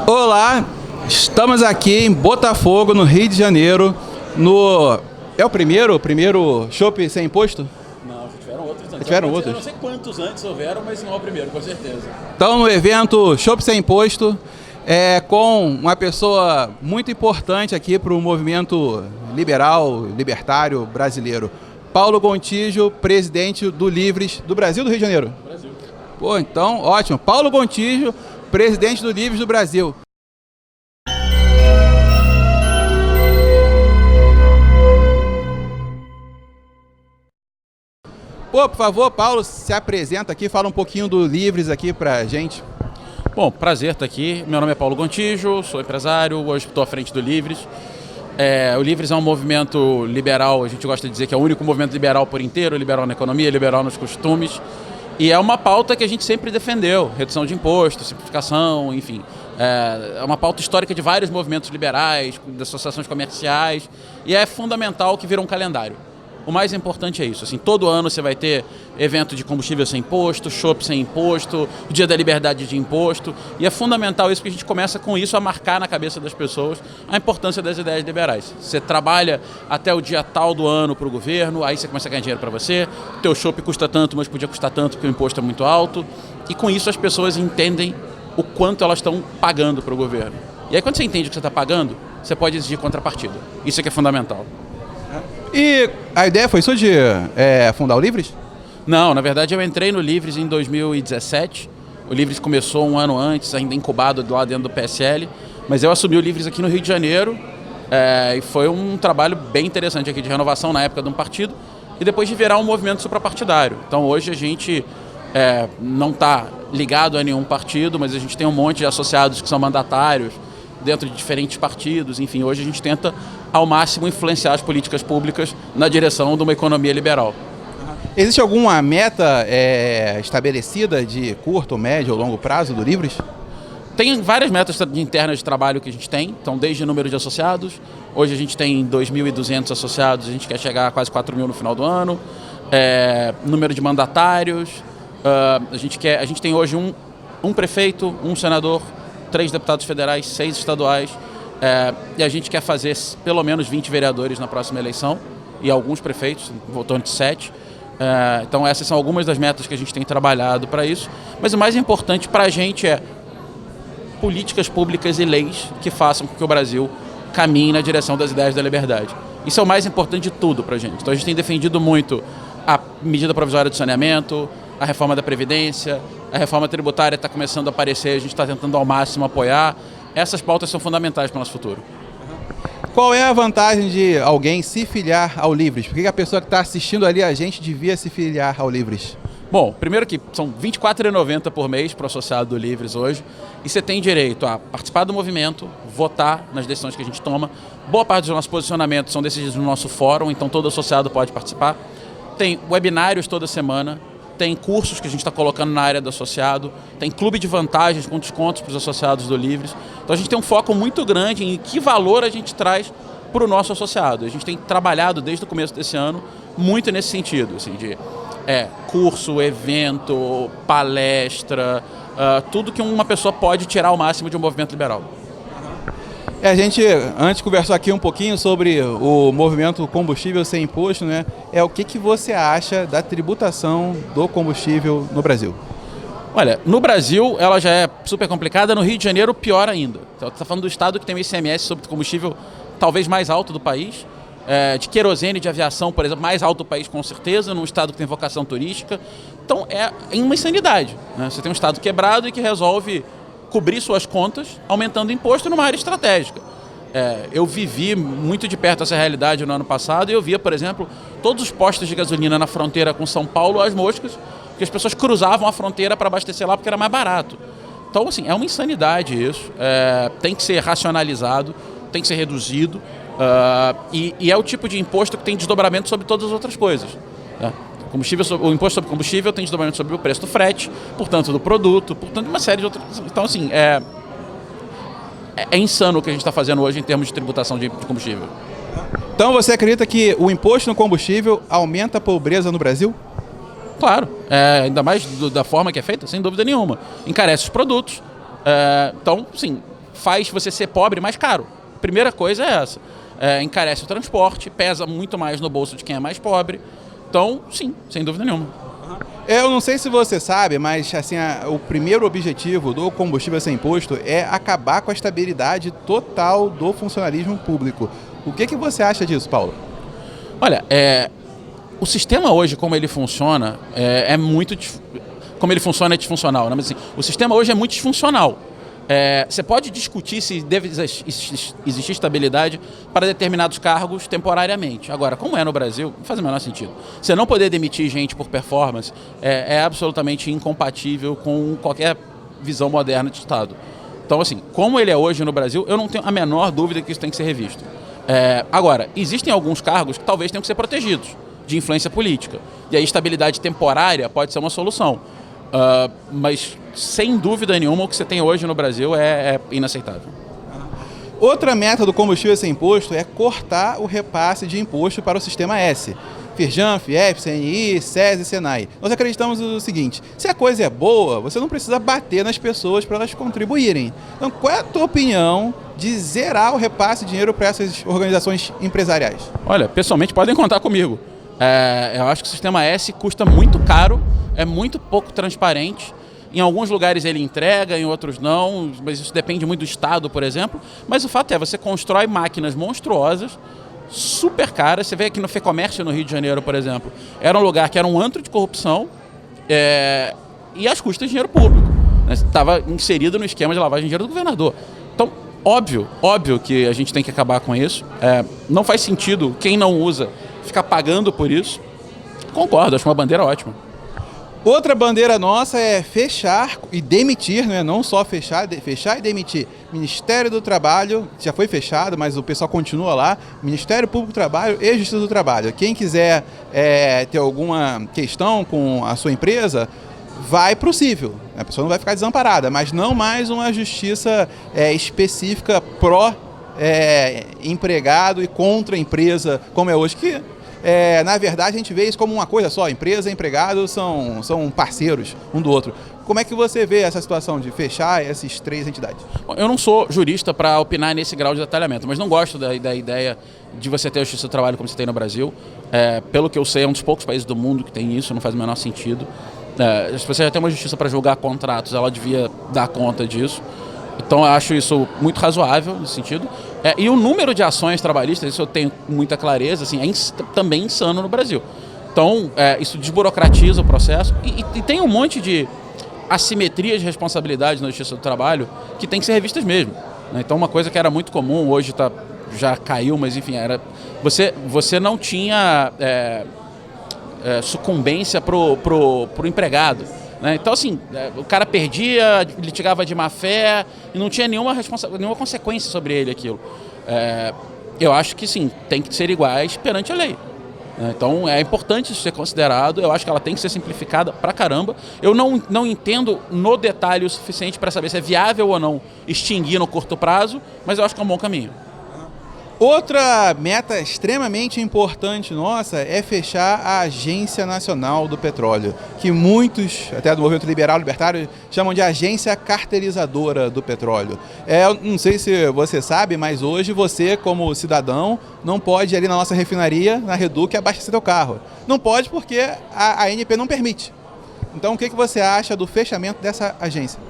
Olá, estamos aqui em Botafogo, no Rio de Janeiro, no... É o primeiro chopp sem imposto? Não, já tiveram outros antes. Tiveram outros? Eu não sei quantos antes houveram, mas não é o primeiro, com certeza. Então, no evento Chopp Sem Imposto, com uma pessoa muito importante aqui para o movimento libertário brasileiro. Paulo Gontijo, presidente do Livres do Brasil ou do Rio de Janeiro? Brasil. Pô, então, ótimo. Paulo Gontijo, presidente do Livres do Brasil. Pô, por favor, Paulo, se apresenta aqui, fala um pouquinho do Livres aqui pra gente. Bom, prazer estar aqui. Meu nome é Paulo Gontijo, sou empresário, hoje estou à frente do Livres. O Livres é um movimento liberal, a gente gosta de dizer que é o único movimento liberal por inteiro, liberal na economia, liberal nos costumes. E é uma pauta que a gente sempre defendeu, redução de impostos, simplificação, enfim. É uma pauta histórica de vários movimentos liberais, de associações comerciais, e é fundamental que vira um calendário. O mais importante é isso, assim, todo ano você vai ter evento de combustível sem imposto, chopp sem imposto, o dia da liberdade de imposto, e é fundamental isso, porque a gente começa com isso a marcar na cabeça das pessoas a importância das ideias liberais. Você trabalha até o dia tal do ano para o governo, aí você começa a ganhar dinheiro para você, o teu chopp custa tanto, mas podia custar tanto porque o imposto é muito alto, e com isso as pessoas entendem o quanto elas estão pagando para o governo. E aí quando você entende o que você está pagando, você pode exigir contrapartida. Isso é que é fundamental. E a ideia foi sua de fundar o Livres? Não, na verdade eu entrei no Livres em 2017. O Livres começou um ano antes, ainda incubado lá dentro do PSL. Mas eu assumi o Livres aqui no Rio de Janeiro e foi um trabalho bem interessante aqui de renovação na época de um partido e depois de virar um movimento suprapartidário. Então hoje a gente não está ligado a nenhum partido, mas a gente tem um monte de associados que são mandatários dentro de diferentes partidos. Enfim, hoje a gente tenta ao máximo influenciar as políticas públicas na direção de uma economia liberal. Existe alguma meta estabelecida de curto, médio ou longo prazo do Livres? Tem várias metas internas de trabalho que a gente tem, então desde número de associados, hoje a gente tem 2.200 associados, a gente quer chegar a quase 4.000 no final do ano, número de mandatários, a gente tem hoje um prefeito, um senador, 3 deputados federais, 6 estaduais, e a gente quer fazer pelo menos 20 vereadores na próxima eleição e alguns prefeitos, voltando de 7. Então essas são algumas das metas que a gente tem trabalhado para isso, mas o mais importante para a gente é políticas públicas e leis que façam com que o Brasil caminhe na direção das ideias da liberdade. Isso é o mais importante de tudo para a gente. Então a gente tem defendido muito a medida provisória do saneamento, a reforma da Previdência, a reforma tributária está começando a aparecer, a gente está tentando ao máximo apoiar. Essas pautas são fundamentais para o nosso futuro. Qual é a vantagem de alguém se filiar ao Livres? Por que a pessoa que está assistindo ali a gente devia se filiar ao Livres? Bom, primeiro que são R$ 24,90 por mês para o associado do Livres hoje, e você tem direito a participar do movimento, votar nas decisões que a gente toma. Boa parte dos nossos posicionamentos são decididos no nosso fórum, então todo associado pode participar. Tem webinários toda semana, tem cursos que a gente está colocando na área do associado, tem clube de vantagens com descontos para os associados do Livres. Então a gente tem um foco muito grande em que valor a gente traz para o nosso associado. A gente tem trabalhado desde o começo desse ano muito nesse sentido, assim, de curso, evento, palestra, tudo que uma pessoa pode tirar ao máximo de um movimento liberal. A gente antes conversou aqui um pouquinho sobre o movimento combustível sem imposto, né? O que você acha da tributação do combustível no Brasil? Olha, no Brasil ela já é super complicada, no Rio de Janeiro pior ainda. Então, você está falando do estado que tem o ICMS sobre combustível talvez mais alto do país, de querosene, de aviação, por exemplo, mais alto do país com certeza, num estado que tem vocação turística. Então é uma insanidade, né? Você tem um estado quebrado e que resolve cobrir suas contas aumentando imposto numa área estratégica. Eu vivi muito de perto essa realidade no ano passado e eu via, por exemplo, todos os postos de gasolina na fronteira com São Paulo às moscas, porque as pessoas cruzavam a fronteira para abastecer lá porque era mais barato. Então, assim, é uma insanidade isso, tem que ser racionalizado, tem que ser reduzido, e é o tipo de imposto que tem desdobramento sobre todas as outras coisas, né? O imposto sobre combustível tem desdobramento sobre o preço do frete, portanto do produto, portanto uma série de outras. Então, assim, é insano o que a gente está fazendo hoje em termos de tributação de combustível. Então você acredita que o imposto no combustível aumenta a pobreza no Brasil? Claro, ainda mais da forma que é feita, sem dúvida nenhuma. Encarece os produtos. Então, sim, faz você ser pobre mais caro. A primeira coisa é essa. Encarece o transporte, pesa muito mais no bolso de quem é mais pobre. Então, sim, sem dúvida nenhuma. Eu não sei se você sabe, mas assim, o primeiro objetivo do combustível sem imposto é acabar com a estabilidade total do funcionalismo público. O que você acha disso, Paulo? Olha, o sistema hoje, como ele funciona, como ele funciona é disfuncional, né? Mas, assim, o sistema hoje é muito disfuncional. Você pode discutir se deve existir estabilidade para determinados cargos temporariamente. Agora, como é no Brasil, não faz o menor sentido. Você não poder demitir gente por performance é absolutamente incompatível com qualquer visão moderna de Estado. Então, assim, como ele é hoje no Brasil, eu não tenho a menor dúvida que isso tem que ser revisto. Agora, existem alguns cargos que talvez tenham que ser protegidos de influência política. E a estabilidade temporária pode ser uma solução. Mas, sem dúvida nenhuma, o que você tem hoje no Brasil é inaceitável. Outra meta do combustível sem imposto é cortar o repasse de imposto para o Sistema S. Firjan, Fiep, CNI, SES e Senai. Nós acreditamos no seguinte: se a coisa é boa, você não precisa bater nas pessoas para elas contribuírem. Então, qual é a tua opinião de zerar o repasse de dinheiro para essas organizações empresariais? Olha, pessoalmente podem contar comigo. Eu acho que o Sistema S custa muito caro, é muito pouco transparente. Em alguns lugares ele entrega, em outros não, mas isso depende muito do Estado, por exemplo. Mas o fato é, você constrói máquinas monstruosas, super caras. Você vê aqui no FEComércio, no Rio de Janeiro, por exemplo, era um lugar que era um antro de corrupção e às custas de dinheiro público. Estava inserido no esquema de lavagem de dinheiro do governador. Então, óbvio que a gente tem que acabar com isso. Não faz sentido quem não usa ficar pagando por isso. Concordo, acho uma bandeira ótima. Outra bandeira nossa é fechar e demitir, né? Não só fechar e demitir. Ministério do Trabalho, já foi fechado, mas o pessoal continua lá. Ministério Público do Trabalho e Justiça do Trabalho. Quem quiser ter alguma questão com a sua empresa, vai para o civil. A pessoa não vai ficar desamparada, mas não mais uma justiça específica pró-empregado e contra a empresa, como é hoje, que na verdade a gente vê isso como uma coisa só. Empresa e empregado são parceiros um do outro. Como é que você vê essa situação de fechar essas três entidades? Bom, eu não sou jurista para opinar nesse grau de detalhamento, mas não gosto da ideia de você ter a justiça do trabalho como você tem no Brasil. Pelo que eu sei, é um dos poucos países do mundo que tem isso, não faz o menor sentido. Se você já tem uma justiça para julgar contratos, ela devia dar conta disso. Então eu acho isso muito razoável nesse sentido. E o número de ações trabalhistas, isso eu tenho muita clareza, assim, também insano no Brasil. Então isso desburocratiza o processo e tem um monte de assimetrias de responsabilidade na Justiça do Trabalho que tem que ser revistas mesmo, né? Então uma coisa que era muito comum, hoje já caiu, mas enfim, você não tinha sucumbência pro empregado. Então, assim, o cara perdia, litigava de má fé e não tinha nenhuma consequência sobre ele aquilo. Eu acho que, sim, tem que ser iguais perante a lei. Então, é importante isso ser considerado. Eu acho que ela tem que ser simplificada pra caramba. Eu não entendo no detalhe o suficiente para saber se é viável ou não extinguir no curto prazo, mas eu acho que é um bom caminho. Outra meta extremamente importante nossa é fechar a Agência Nacional do Petróleo, que muitos, até do movimento libertário, chamam de agência cartelizadora do petróleo. Eu não sei se você sabe, mas hoje você, como cidadão, não pode ir ali na nossa refinaria, na Reduc, abastecer seu carro. Não pode porque a ANP não permite. Então, o que você acha do fechamento dessa agência?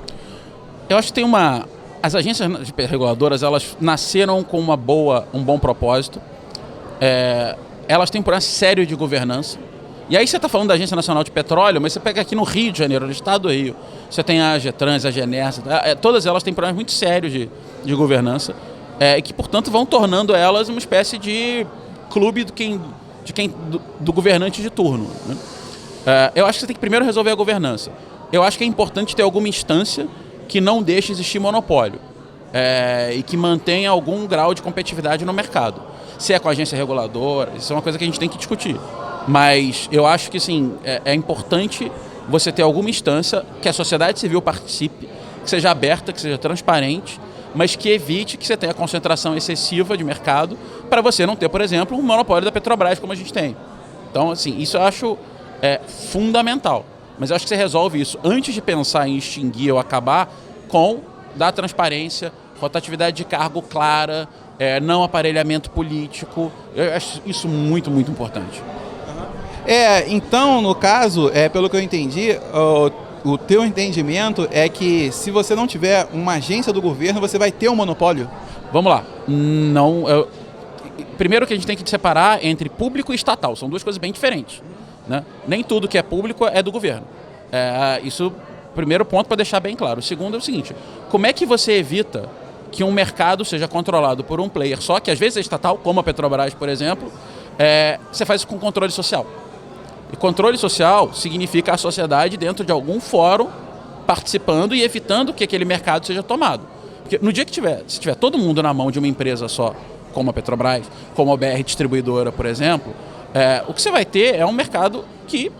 Eu acho que as agências reguladoras, elas nasceram com um bom propósito. Elas têm um problema sério de governança. E aí você está falando da Agência Nacional de Petróleo, mas você pega aqui no Rio de Janeiro, no estado do Rio, você tem a AGETRANS, a GENERSA, todas elas têm problemas muito sérios de governança, e que, portanto, vão tornando elas uma espécie de clube do governante de turno, né? Eu acho que você tem que primeiro resolver a governança. Eu acho que é importante ter alguma instância que não deixe existir monopólio e que mantenha algum grau de competitividade no mercado. Se é com a agência reguladora, isso é uma coisa que a gente tem que discutir. Mas eu acho que sim, é importante você ter alguma instância que a sociedade civil participe, que seja aberta, que seja transparente, mas que evite que você tenha concentração excessiva de mercado para você não ter, por exemplo, um monopólio da Petrobras como a gente tem. Então, assim, isso eu acho fundamental. Mas eu acho que você resolve isso antes de pensar em extinguir ou acabar com da transparência, rotatividade de cargo clara, não aparelhamento político. Eu acho isso muito, muito importante. Então, no caso, pelo que eu entendi, o teu entendimento é que se você não tiver uma agência do governo, você vai ter um monopólio? Vamos lá. Primeiro que a gente tem que separar entre público e estatal. São duas coisas bem diferentes, né? Nem tudo que é público é do governo. Isso, primeiro ponto para deixar bem claro. O segundo é o seguinte, como é que você evita que um mercado seja controlado por um player só, que às vezes é estatal, como a Petrobras, por exemplo, você faz isso com controle social. E controle social significa a sociedade dentro de algum fórum participando e evitando que aquele mercado seja tomado. Porque no dia que se tiver todo mundo na mão de uma empresa só, como a Petrobras, como a BR Distribuidora, por exemplo, o que você vai ter é um mercado que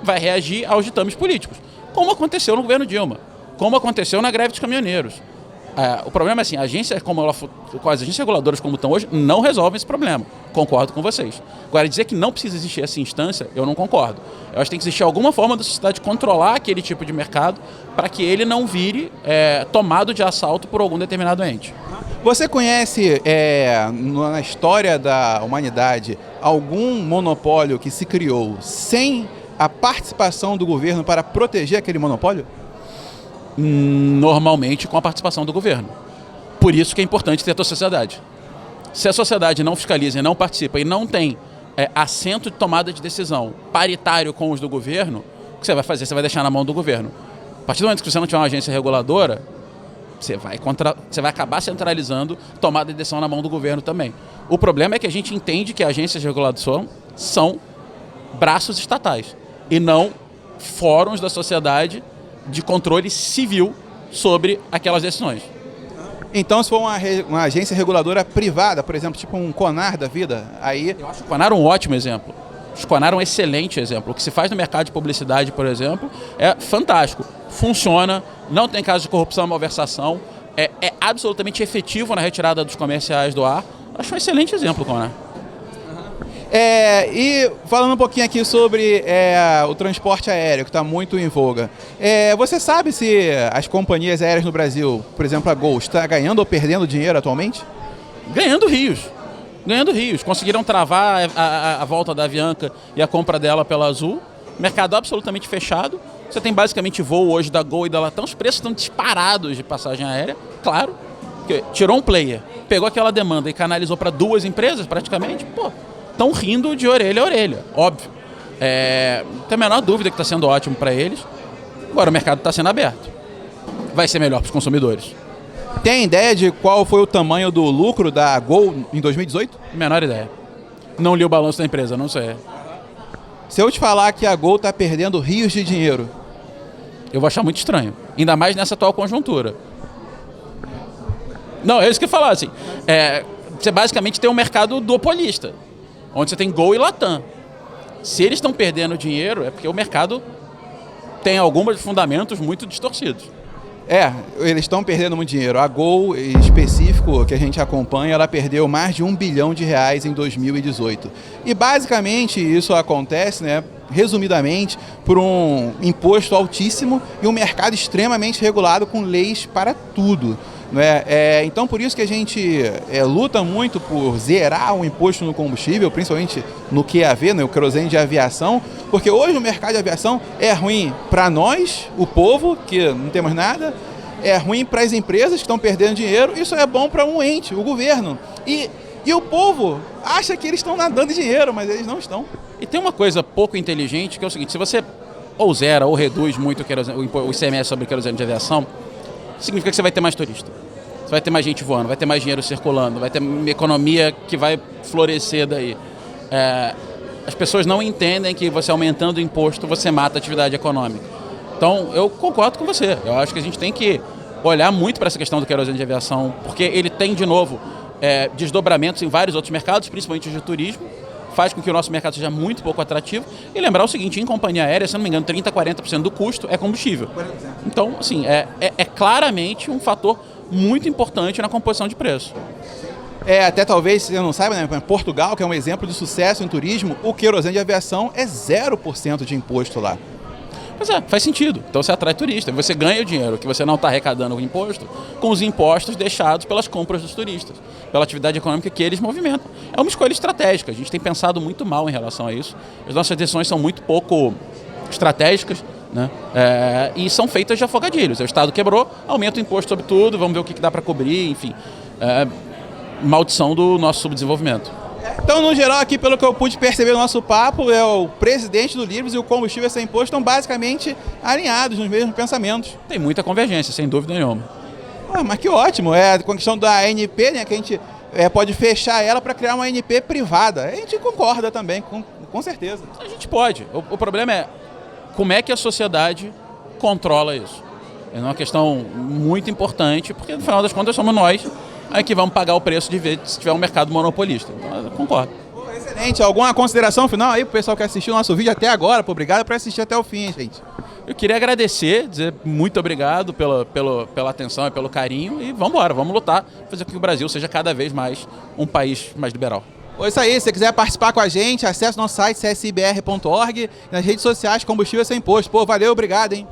vai reagir aos ditames políticos, como aconteceu no governo Dilma, como aconteceu na greve dos caminhoneiros. O problema é assim, as agências reguladoras como estão hoje não resolvem esse problema. Concordo com vocês. Agora, dizer que não precisa existir essa instância, eu não concordo. Eu acho que tem que existir alguma forma da sociedade controlar aquele tipo de mercado para que ele não vire tomado de assalto por algum determinado ente. Você conhece, na história da humanidade, algum monopólio que se criou sem a participação do governo para proteger aquele monopólio? Normalmente com a participação do governo. Por isso que é importante ter a sociedade. Se a sociedade não fiscaliza e não participa e não tem assento de tomada de decisão paritário com os do governo, o que você vai fazer? Você vai deixar na mão do governo. A partir do momento que você não tiver uma agência reguladora, você vai acabar centralizando tomada de decisão na mão do governo também. O problema é que a gente entende que agências de regulação são braços estatais e não fóruns da sociedade de controle civil sobre aquelas decisões. Então, se for uma agência reguladora privada, por exemplo, tipo um CONAR da vida, aí... Eu acho o CONAR um ótimo exemplo. O CONAR é um excelente exemplo. O que se faz no mercado de publicidade, por exemplo, é fantástico. Funciona, não tem caso de corrupção e malversação, é absolutamente efetivo na retirada dos comerciais do ar. Acho um excelente exemplo, CONAR. E falando um pouquinho aqui sobre o transporte aéreo, que está muito em voga. Você sabe se as companhias aéreas no Brasil, por exemplo a Gol, está ganhando ou perdendo dinheiro atualmente? Ganhando rios. Conseguiram travar a volta da Avianca e a compra dela pela Azul. Mercado absolutamente fechado. Você tem basicamente voo hoje da Gol e da Latam. Os preços estão disparados de passagem aérea, claro. Porque tirou um player, pegou aquela demanda e canalizou para duas empresas praticamente, estão rindo de orelha a orelha, óbvio. Não tem a menor dúvida que está sendo ótimo para eles. Agora o mercado está sendo aberto. Vai ser melhor para os consumidores. Tem ideia de qual foi o tamanho do lucro da Gol em 2018? Menor ideia. Não li o balanço da empresa, não sei. Se eu te falar que a Gol está perdendo rios de dinheiro, eu vou achar muito estranho. Ainda mais nessa atual conjuntura. Não, é isso que eu ia falar, assim. Você basicamente tem um mercado duopolista, onde você tem Gol e Latam. Se eles estão perdendo dinheiro, é porque o mercado tem alguns fundamentos muito distorcidos. Eles estão perdendo muito dinheiro. A Gol, em específico, que a gente acompanha, ela perdeu mais de R$1 bilhão em 2018. E basicamente isso acontece, resumidamente, por um imposto altíssimo e um mercado extremamente regulado com leis para tudo. Então, por isso que a gente luta muito por zerar o imposto no combustível, principalmente no QAV, o querosene de aviação, porque hoje o mercado de aviação é ruim para nós, o povo, que não temos nada, é ruim para as empresas que estão perdendo dinheiro, isso é bom para um ente, o governo. E o povo acha que eles estão nadando em dinheiro, mas eles não estão. E tem uma coisa pouco inteligente, que é o seguinte, se você ou zera ou reduz muito o ICMS sobre o querosene de aviação, significa que você vai ter mais turista. Você vai ter mais gente voando, vai ter mais dinheiro circulando, vai ter uma economia que vai florescer daí. As pessoas não entendem que você aumentando o imposto, você mata a atividade econômica. Então, eu concordo com você. Eu acho que a gente tem que olhar muito para essa questão do querosene de aviação, porque ele tem, de novo, desdobramentos em vários outros mercados, principalmente de turismo, faz com que o nosso mercado seja muito pouco atrativo. E lembrar o seguinte, em companhia aérea, se não me engano, 30% a 40% do custo é combustível. Então, assim, é claramente um fator muito importante na composição de preço. Até talvez, você não saiba, Portugal, que é um exemplo de sucesso em turismo, o querosene de aviação é 0% de imposto lá. Mas faz sentido. Então você atrai turista. Você ganha o dinheiro que você não está arrecadando o imposto com os impostos deixados pelas compras dos turistas, pela atividade econômica que eles movimentam. É uma escolha estratégica. A gente tem pensado muito mal em relação a isso. As nossas decisões são muito pouco estratégicas, né? E são feitas de afogadilhos. O Estado quebrou, aumenta o imposto sobre tudo, vamos ver o que dá para cobrir, enfim. Maldição do nosso subdesenvolvimento. Então, no geral, aqui, pelo que eu pude perceber no nosso papo, o presidente do Livres e o Combustível Sem Imposto estão basicamente alinhados nos mesmos pensamentos. Tem muita convergência, sem dúvida nenhuma. Mas que ótimo, com a questão da ANP, né, que a gente pode fechar ela para criar uma ANP privada. A gente concorda também, com certeza. A gente pode. O problema é como é que a sociedade controla isso. É uma questão muito importante, porque no final das contas somos nós que vamos pagar o preço de ver se tiver um mercado monopolista. Então, eu concordo. Excelente. Alguma consideração final aí pro pessoal que assistiu o nosso vídeo até agora? Obrigado por assistir até o fim, gente. Eu queria agradecer, dizer muito obrigado pela atenção e pelo carinho e vamos embora, vamos lutar, fazer com que o Brasil seja cada vez mais um país mais liberal. Isso aí, se você quiser participar com a gente, acesse nosso site csibr.org e nas redes sociais Combustível Sem Imposto. Valeu, obrigado, hein?